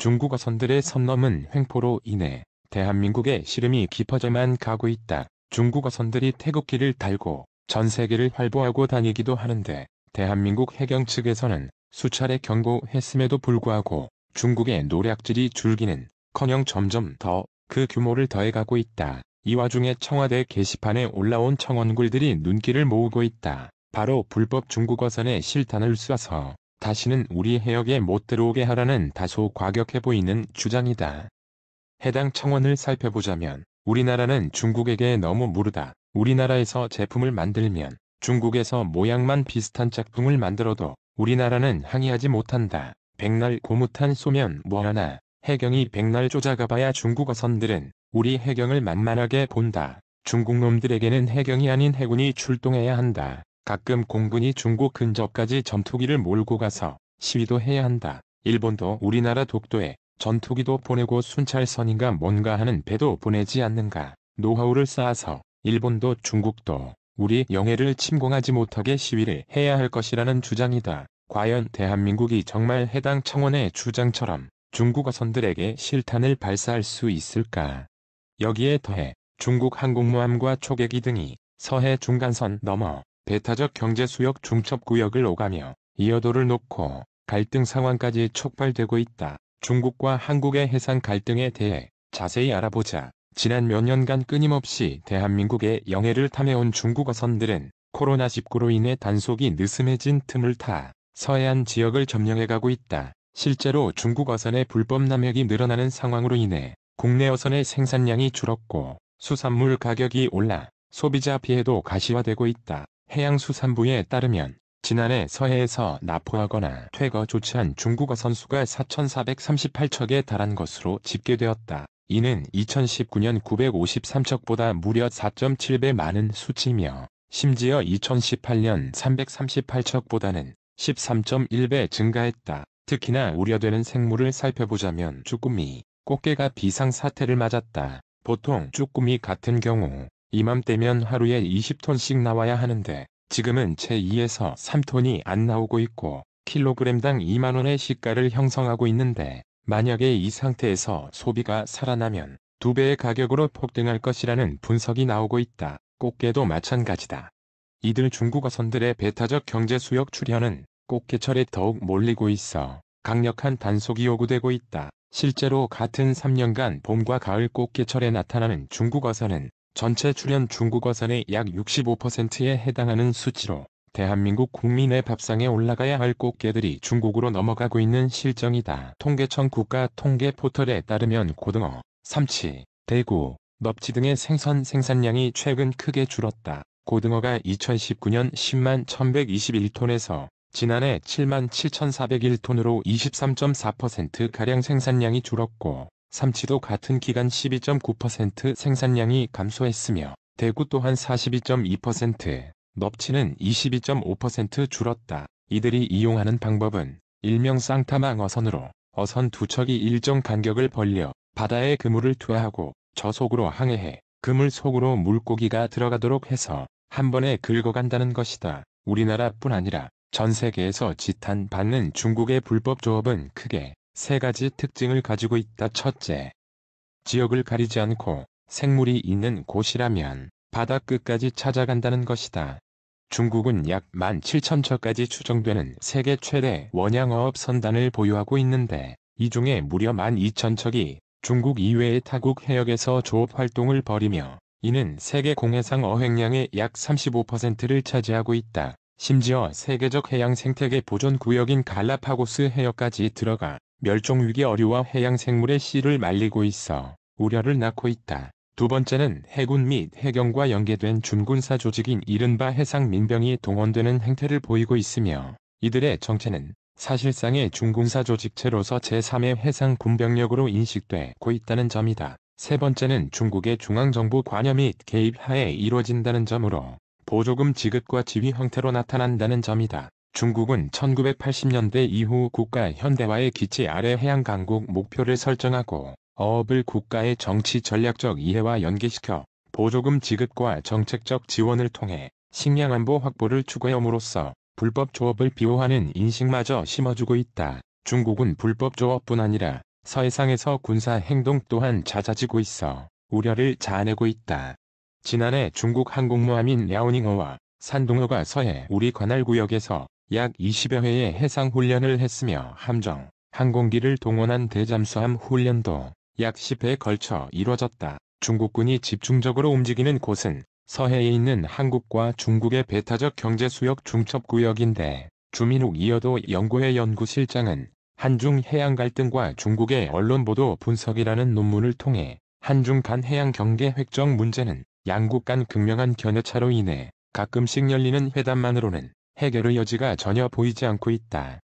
중국 어선들의 선 넘은 횡포로 인해 대한민국의 시름이 깊어져만 가고 있다. 중국 어선들이 태극기를 달고 전 세계를 활보하고 다니기도 하는데 대한민국 해경 측에서는 수차례 경고했음에도 불구하고 중국의 노략질이 줄기는커녕 점점 더 그 규모를 더해가고 있다. 이 와중에 청와대 게시판에 올라온 청원글들이 눈길을 모으고 있다. 바로 불법 중국 어선의 실탄을 쏴서 다시는 우리 해역에 못 들어오게 하라는 다소 과격해 보이는 주장이다. 해당 청원을 살펴보자면 우리나라는 중국에게 너무 무르다. 우리나라에서 제품을 만들면 중국에서 모양만 비슷한 짝퉁을 만들어도 우리나라는 항의하지 못한다. 백날 고무탄 쏘면 뭐하나. 해경이 백날 쫓아가봐야 중국 어선들은 우리 해경을 만만하게 본다. 중국 놈들에게는 해경이 아닌 해군이 출동해야 한다. 가끔 공군이 중국 근접까지 전투기를 몰고 가서 시위도 해야 한다. 일본도 우리나라 독도에 전투기도 보내고 순찰선인가 뭔가 하는 배도 보내지 않는가. 노하우를 쌓아서 일본도 중국도 우리 영해를 침공하지 못하게 시위를 해야 할 것이라는 주장이다. 과연 대한민국이 정말 해당 청원의 주장처럼 중국 어선들에게 실탄을 발사할 수 있을까? 여기에 더해 중국 항공모함과 초계기 등이 서해 중간선 넘어 배타적 경제수역 중첩구역을 오가며 이어도를 놓고 갈등 상황까지 촉발되고 있다. 중국과 한국의 해상 갈등에 대해 자세히 알아보자. 지난 몇 년간 끊임없이 대한민국의 영해를 탐해온 중국 어선들은 코로나19로 인해 단속이 느슨해진 틈을 타 서해안 지역을 점령해가고 있다. 실제로 중국 어선의 불법 남획이 늘어나는 상황으로 인해 국내 어선의 생산량이 줄었고 수산물 가격이 올라 소비자 피해도 가시화되고 있다. 해양수산부에 따르면 지난해 서해에서 납포하거나 퇴거 조치한 중국 어선 수가 4,438척에 달한 것으로 집계되었다. 이는 2019년 953척보다 무려 4.7배 많은 수치며 심지어 2018년 338척보다는 13.1배 증가했다. 특히나 우려되는 생물을 살펴보자면 쭈꾸미, 꽃게가 비상사태를 맞았다. 보통 쭈꾸미 같은 경우 이맘때면 하루에 20톤씩 나와야 하는데 지금은 채 2에서 3톤이 안 나오고 있고 킬로그램당 2만원의 시가를 형성하고 있는데 만약에 이 상태에서 소비가 살아나면 2배의 가격으로 폭등할 것이라는 분석이 나오고 있다. 꽃게도 마찬가지다. 이들 중국 어선들의 배타적 경제수역 출현은 꽃게철에 더욱 몰리고 있어 강력한 단속이 요구되고 있다. 실제로 같은 3년간 봄과 가을 꽃게철에 나타나는 중국 어선은 전체 출현 중국 어선의 약 65%에 해당하는 수치로 대한민국 국민의 밥상에 올라가야 할 꽃게들이 중국으로 넘어가고 있는 실정이다. 통계청 국가 통계 포털에 따르면 고등어, 삼치, 대구, 넙치 등의 생산량이 최근 크게 줄었다. 고등어가 2019년 10만 1121톤에서 지난해 7만 7,401톤으로 23.4%가량 생산량이 줄었고 삼치도 같은 기간 12.9% 생산량이 감소했으며 대구 또한 42.2%, 넙치는 22.5% 줄었다. 이들이 이용하는 방법은 일명 쌍타망 어선으로 어선 두 척이 일정 간격을 벌려 바다에 그물을 투하하고 저속으로 항해해 그물 속으로 물고기가 들어가도록 해서 한 번에 긁어간다는 것이다. 우리나라뿐 아니라 전 세계에서 지탄받는 중국의 불법 조업은 크게 세 가지 특징을 가지고 있다. 첫째, 지역을 가리지 않고 생물이 있는 곳이라면 바다 끝까지 찾아간다는 것이다. 중국은 약 17,000척까지 추정되는 세계 최대 원양어업 선단을 보유하고 있는데 이 중에 무려 12,000척이 중국 이외의 타국 해역에서 조업 활동을 벌이며 이는 세계 공해상 어획량의 약 35%를 차지하고 있다. 심지어 세계적 해양 생태계 보존 구역인 갈라파고스 해역까지 들어가 멸종위기 어류와 해양 생물의 씨를 말리고 있어 우려를 낳고 있다. 두 번째는 해군 및 해경과 연계된 준군사 조직인 이른바 해상민병이 동원되는 행태를 보이고 있으며 이들의 정체는 사실상의 준군사 조직체로서 제3의 해상군병력으로 인식되고 있다는 점이다. 세 번째는 중국의 중앙정부 관여 및 개입 하에 이루어진다는 점으로 보조금 지급과 지휘 형태로 나타난다는 점이다. 중국은 1980년대 이후 국가 현대화의 기치 아래 해양 강국 목표를 설정하고 어업을 국가의 정치 전략적 이해와 연계시켜 보조금 지급과 정책적 지원을 통해 식량 안보 확보를 추구함으로써 불법 조업을 비호하는 인식마저 심어주고 있다. 중국은 불법 조업뿐 아니라 서해상에서 군사 행동 또한 잦아지고 있어 우려를 자아내고 있다. 지난해 중국 항공모함인 랴오닝어와 산둥어가 서해 우리 관할 구역에서 약 20여 회의 해상 훈련을 했으며 함정, 항공기를 동원한 대잠수함 훈련도 약 10회에 걸쳐 이뤄졌다. 중국군이 집중적으로 움직이는 곳은 서해에 있는 한국과 중국의 배타적 경제수역 중첩구역인데 주민욱 이어도 연구회 연구실장은 한중 해양 갈등과 중국의 언론 보도 분석이라는 논문을 통해 한중 간 해양 경계 획정 문제는 양국 간 극명한 견해차로 인해 가끔씩 열리는 회담만으로는 해결의 여지가 전혀 보이지 않고 있다.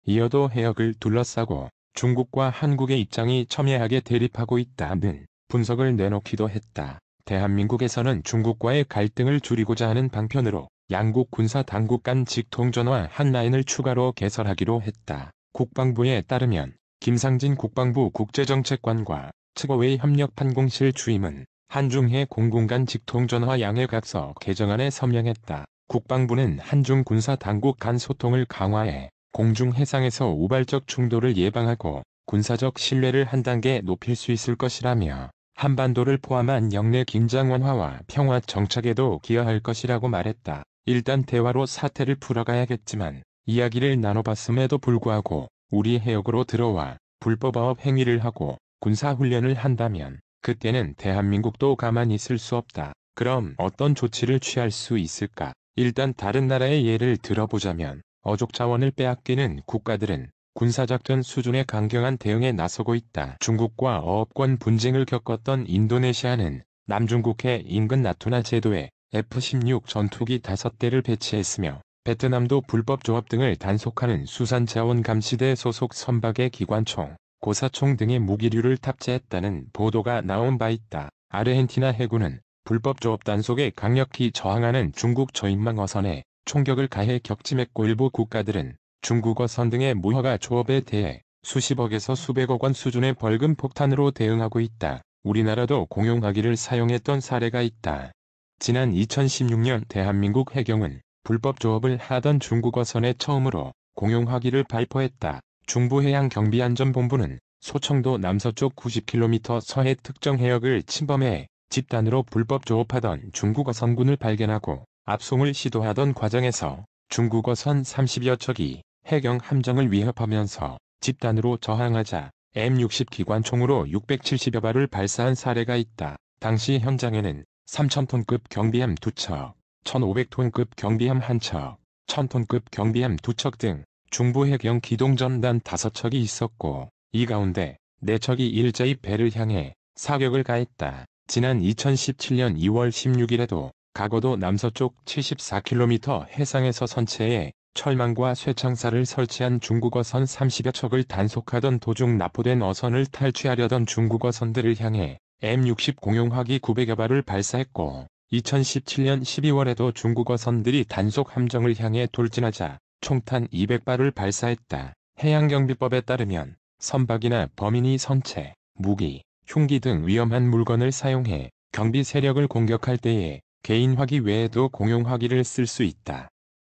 이어도 해역을 둘러싸고 중국과 한국의 입장이 첨예하게 대립하고 있다는 분석을 내놓기도 했다. 대한민국에서는 중국과의 갈등을 줄이고자 하는 방편으로 양국 군사 당국 간 직통전화 한 라인을 추가로 개설하기로 했다. 국방부에 따르면 김상진 국방부 국제정책관과 측어웨이 협력판공실 주임은 한중해 공군 간 직통전화 양해각서 개정안에 서명했다. 국방부는 한중 군사 당국 간 소통을 강화해 공중 해상에서 우발적 충돌을 예방하고 군사적 신뢰를 한 단계 높일 수 있을 것이라며 한반도를 포함한 영내 긴장 완화와 평화 정착에도 기여할 것이라고 말했다. 일단 대화로 사태를 풀어가야겠지만 이야기를 나눠봤음에도 불구하고 우리 해역으로 들어와 불법아업 행위를 하고 군사훈련을 한다면 그때는 대한민국도 가만히 있을 수 없다. 그럼 어떤 조치를 취할 수 있을까? 일단 다른 나라의 예를 들어보자면 어족 자원을 빼앗기는 국가들은 군사작전 수준의 강경한 대응에 나서고 있다. 중국과 어업권 분쟁을 겪었던 인도네시아는 남중국해 인근 나투나 제도에 F-16 전투기 5대를 배치했으며 베트남도 불법 조업 등을 단속하는 수산자원감시대 소속 선박의 기관총, 고사총 등의 무기류를 탑재했다는 보도가 나온 바 있다. 아르헨티나 해군은 불법 조업 단속에 강력히 저항하는 중국 저인망 어선에 총격을 가해 격침했고 일부 국가들은 중국 어선 등의 무허가 조업에 대해 수십억에서 수백억 원 수준의 벌금 폭탄으로 대응하고 있다. 우리나라도 공용화기를 사용했던 사례가 있다. 지난 2016년 대한민국 해경은 불법 조업을 하던 중국 어선에 처음으로 공용화기를 발포했다. 중부해양경비안전본부는 소청도 남서쪽 90km 서해 특정 해역을 침범해 집단으로 불법 조업하던 중국 어선군을 발견하고 압송을 시도하던 과정에서 중국 어선 30여 척이 해경 함정을 위협하면서 집단으로 저항하자 M60 기관총으로 670여 발을 발사한 사례가 있다. 당시 현장에는 3,000톤급 경비함 2척, 1,500톤급 경비함 1척, 1,000톤급 경비함 2척 등 중부해경 기동전단 5척이 있었고 이 가운데 4척이 일제히 배를 향해 사격을 가했다. 지난 2017년 2월 16일에도 가거도 남서쪽 74km 해상에서 선체에 철망과 쇠창살을 설치한 중국 어선 30여 척을 단속하던 도중 납포된 어선을 탈취하려던 중국 어선들을 향해 M60 공용화기 900여 발을 발사했고 2017년 12월에도 중국 어선들이 단속 함정을 향해 돌진하자 총탄 200발을 발사했다. 해양경비법에 따르면 선박이나 범인이 선체, 무기, 흉기 등 위험한 물건을 사용해 경비 세력을 공격할 때에 개인화기 외에도 공용화기를 쓸 수 있다.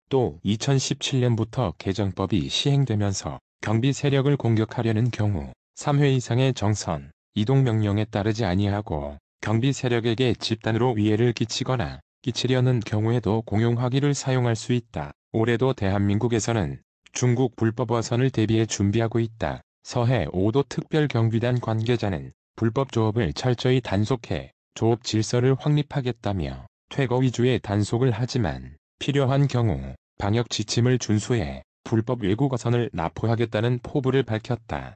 또 2017년부터 개정법이 시행되면서 경비 세력을 공격하려는 경우 3회 이상의 정선, 이동명령에 따르지 아니하고 경비 세력에게 집단으로 위해를 끼치거나 끼치려는 경우에도 공용화기를 사용할 수 있다. 올해도 대한민국에서는 중국 불법 어선을 대비해 준비하고 있다. 서해 5도 특별경비단 관계자는 불법 조업을 철저히 단속해 조업 질서를 확립하겠다며 퇴거 위주의 단속을 하지만 필요한 경우 방역 지침을 준수해 불법 외국 어선을 납포하겠다는 포부를 밝혔다.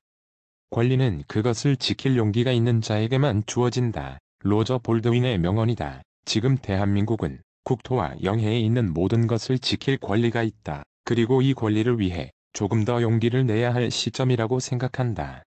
권리는 그것을 지킬 용기가 있는 자에게만 주어진다. 로저 볼드윈의 명언이다. 지금 대한민국은 국토와 영해에 있는 모든 것을 지킬 권리가 있다. 그리고 이 권리를 위해 조금 더 용기를 내야 할 시점이라고 생각한다.